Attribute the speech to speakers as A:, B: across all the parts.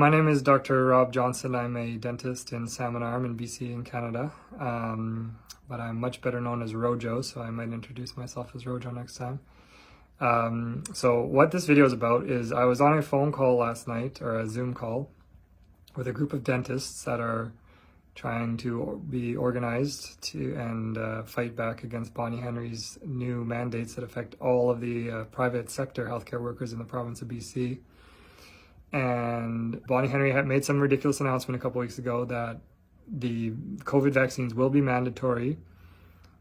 A: my name is Dr. Rob Johnson. I'm a dentist in Salmon Arm in BC in Canada, but I'm much better known as Rojo, so I might introduce myself as Rojo next time. So what this video is about is I was on a phone call last night, or a Zoom call, with a group of dentists that are trying to be organized to and fight back against Bonnie Henry's new mandates that affect all of the private sector healthcare workers in the province of BC. And Bonnie Henry had made some ridiculous announcement a couple weeks ago that the COVID vaccines will be mandatory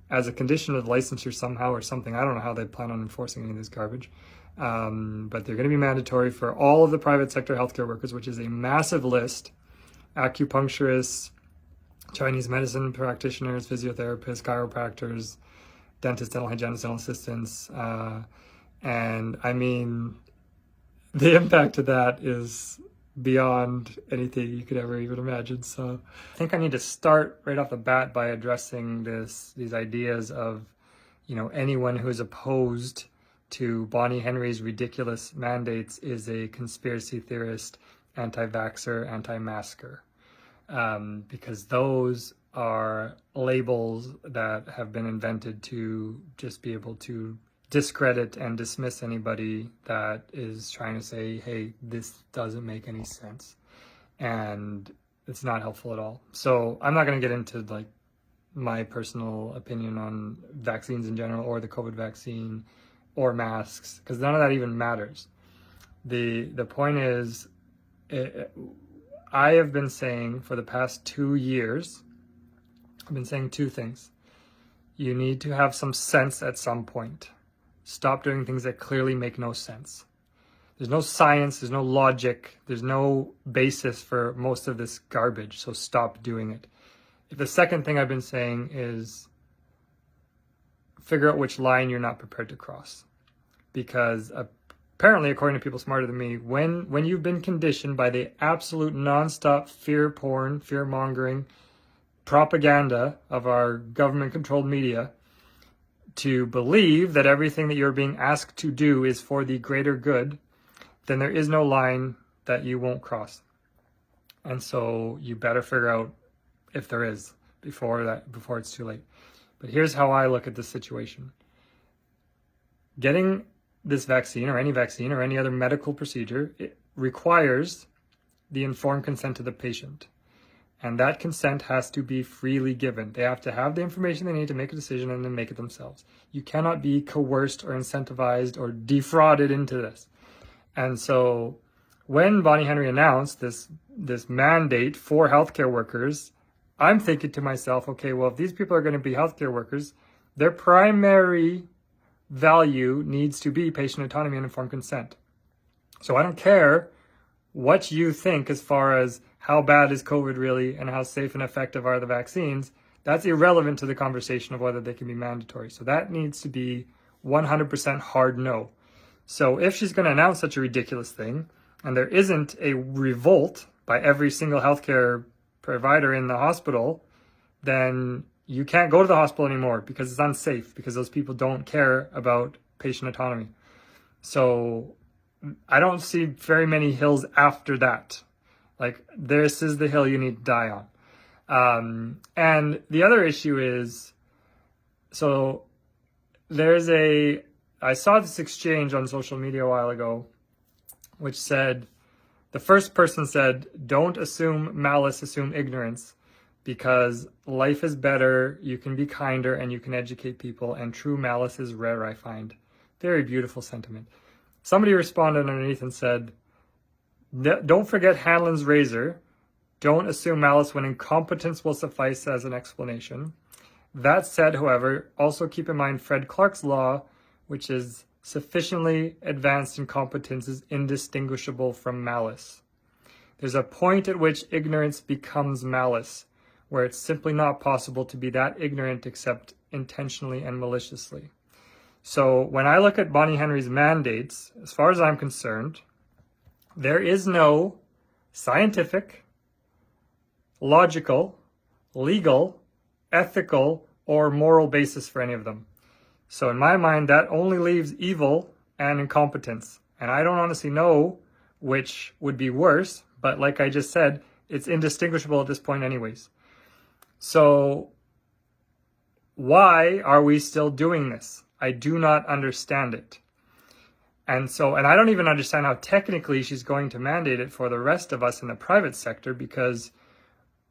A: as a condition of licensure somehow or something. I don't know how they plan on enforcing any of this garbage. But they're going to be mandatory for all of the private sector healthcare workers, which is a massive list: acupuncturists, Chinese medicine practitioners, physiotherapists, chiropractors, dentists, dental hygienists, dental assistants. And I mean, the impact of that is beyond anything you could ever even imagine. So I think I need to start right off the bat by addressing these ideas of, anyone who is opposed to Bonnie Henry's ridiculous mandates is a conspiracy theorist, anti-vaxxer, anti-masker. Because those are labels that have been invented to just be able to discredit and dismiss anybody that is trying to say, hey, this doesn't make any sense. And it's not helpful at all. So I'm not going to get into my personal opinion on vaccines in general, or the COVID vaccine, or masks, because none of that even matters. The point is, I have been saying for the past 2 years, I've been saying two things. You need to have some sense at some point. Stop doing things that clearly make no sense. There's no science, there's no logic, there's no basis for most of this garbage, so stop doing it. The second thing I've been saying is figure out which line you're not prepared to cross. Because apparently, according to people smarter than me, when you've been conditioned by the absolute nonstop fear porn, fear-mongering propaganda of our government-controlled media to believe that everything that you're being asked to do is for the greater good, then there is no line that you won't cross. And so you better figure out if there is before it's too late. But here's how I look at this situation. Getting this vaccine or any other medical procedure, it requires the informed consent of the patient. And that consent has to be freely given. They have to have the information they need to make a decision and then make it themselves. You cannot be coerced or incentivized or defrauded into this. And so when Bonnie Henry announced this mandate for healthcare workers, I'm thinking to myself, okay, well, if these people are going to be healthcare workers, their primary value needs to be patient autonomy and informed consent. So I don't care what you think as far as how bad is COVID really and how safe and effective are the vaccines. That's irrelevant to the conversation of whether they can be mandatory. So that needs to be 100% hard no. So if she's going to announce such a ridiculous thing, and there isn't a revolt by every single healthcare provider in the hospital, then you can't go to the hospital anymore because it's unsafe, because those people don't care about patient autonomy. So I don't see very many hills after that. This is the hill you need to die on. And the other issue is, so I saw this exchange on social media a while ago, which said, the first person said, don't assume malice, assume ignorance, because life is better, you can be kinder, and you can educate people, and true malice is rare, I find. Very beautiful sentiment. Somebody responded underneath and said, don't forget Hanlon's razor. Don't assume malice when incompetence will suffice as an explanation. That said, however, also keep in mind Fred Clark's law, which is sufficiently advanced incompetence is indistinguishable from malice. There's a point at which ignorance becomes malice, where it's simply not possible to be that ignorant except intentionally and maliciously. So when I look at Bonnie Henry's mandates, as far as I'm concerned, there is no scientific, logical, legal, ethical, or moral basis for any of them. So in my mind, that only leaves evil and incompetence. And I don't honestly know which would be worse, But like I just said, it's indistinguishable at this point anyways. So why are we still doing this? I do not understand it. And I don't even understand how technically she's going to mandate it for the rest of us in the private sector, because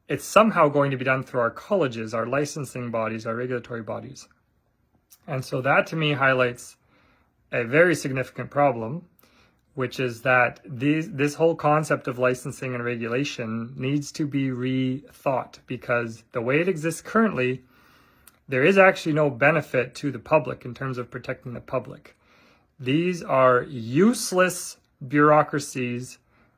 A: it's somehow going to be done through our colleges, our licensing bodies, our regulatory bodies. And so that to me highlights a very significant problem, which is that this whole concept of licensing and regulation needs to be rethought, because the way it exists currently, there is actually no benefit to the public in terms of protecting the public. These are useless bureaucracies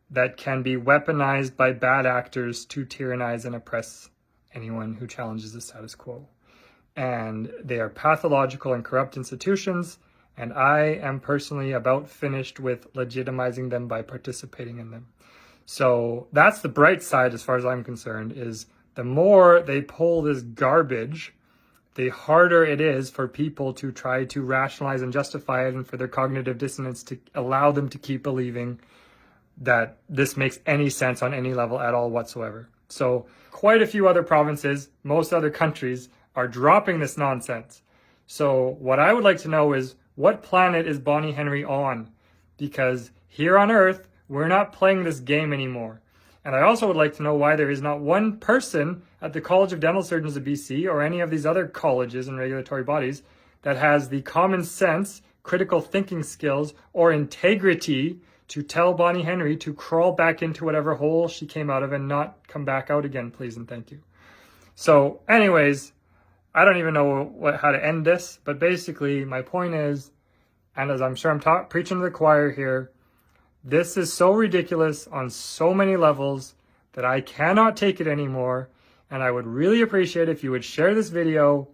A: that can be weaponized by bad actors to tyrannize and oppress anyone who challenges the status quo. And they are pathological and corrupt institutions, and I am personally about finished with legitimizing them by participating in them. So that's the bright side as far as I'm concerned, is the more they pull this garbage, the harder it is for people to try to rationalize and justify it, and for their cognitive dissonance to allow them to keep believing that this makes any sense on any level at all whatsoever. So quite a few other provinces, most other countries, are dropping this nonsense. So what I would like to know is, what planet is Bonnie Henry on? Because here on Earth, we're not playing this game anymore. And I also would like to know why there is not one person at the College of Dental Surgeons of BC or any of these other colleges and regulatory bodies that has the common sense, critical thinking skills, or integrity to tell Bonnie Henry to crawl back into whatever hole she came out of and not come back out again, please and thank you. So anyways, I don't even know how to end this, but basically my point is, and as I'm sure I'm preaching to the choir here, this is so ridiculous on so many levels that I cannot take it anymore. And I would really appreciate if you would share this video.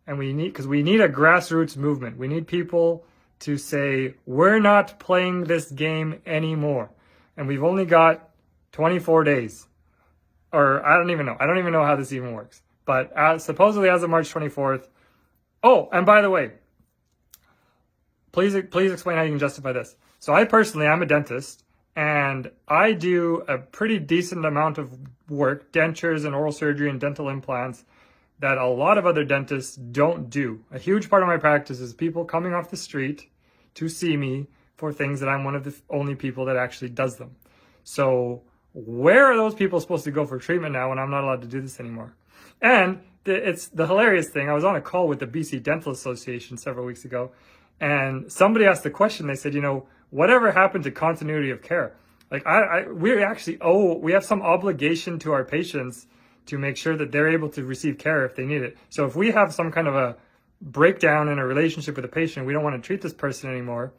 A: And because we need a grassroots movement. We need people to say, we're not playing this game anymore. And we've only got 24 days. Or I don't even know. I don't even know how this even works. But supposedly as of March 24th. Oh, and by the way, please explain how you can justify this. So I personally, I'm a dentist, and I do a pretty decent amount of work, dentures and oral surgery and dental implants, that a lot of other dentists don't do. A huge part of my practice is people coming off the street to see me for things that I'm one of the only people that actually does them. So where are those people supposed to go for treatment now when I'm not allowed to do this anymore? And it's the hilarious thing. I was on a call with the BC Dental Association several weeks ago, and somebody asked the question. They said, whatever happened to continuity of care? Like we have some obligation to our patients to make sure that they're able to receive care if they need it. So if we have some kind of a breakdown in a relationship with a patient, we don't want to treat this person anymore,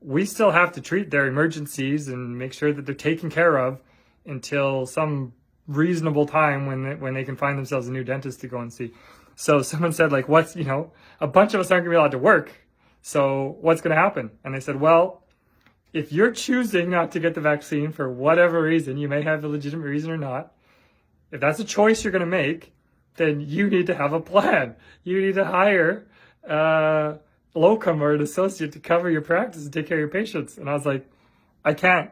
A: we still have to treat their emergencies and make sure that they're taken care of until some reasonable time when they can find themselves a new dentist to go and see. So someone said, like, what's, a bunch of us aren't gonna be allowed to work. So what's gonna happen? And they said, well, if you're choosing not to get the vaccine for whatever reason, you may have a legitimate reason or not, if that's a choice you're gonna make, then you need to have a plan. You need to hire a locum or an associate to cover your practice and take care of your patients. And I was like,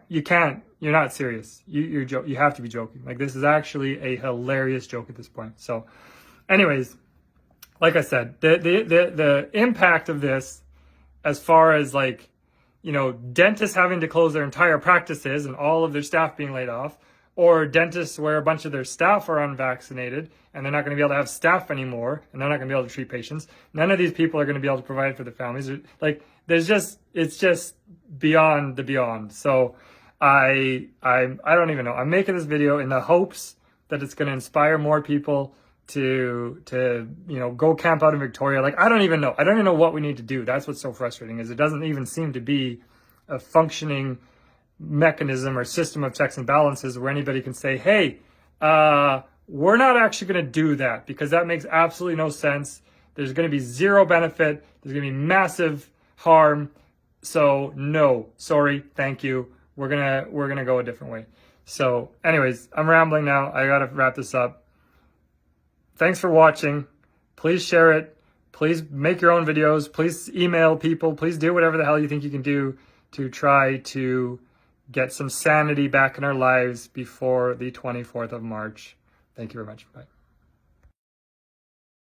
A: you can't, you're not serious. You have to be joking. Like, this is actually a hilarious joke at this point. So anyways, like I said, the impact of this, as far as like, dentists having to close their entire practices and all of their staff being laid off, or dentists where a bunch of their staff are unvaccinated and they're not going to be able to have staff anymore and they're not going to be able to treat patients. None of these people are going to be able to provide for their families. Like, it's just beyond the beyond. So I don't even know. I'm making this video in the hopes that it's going to inspire more people to go camp out in Victoria. Like, I don't even know what we need to do. That's what's so frustrating, is it doesn't even seem to be a functioning mechanism or system of checks and balances where anybody can say, hey, we're not actually going to do that, because that makes absolutely no sense. There's going to be zero benefit. There's going to be massive harm. So no, sorry, thank you. We're gonna go a different way. So anyways, I'm rambling now. I gotta wrap this up. Thanks for watching. Please share it. Please make your own videos. Please email people. Please do whatever the hell you think you can do to try to get some sanity back in our lives before the 24th of March. Thank you very much. Bye.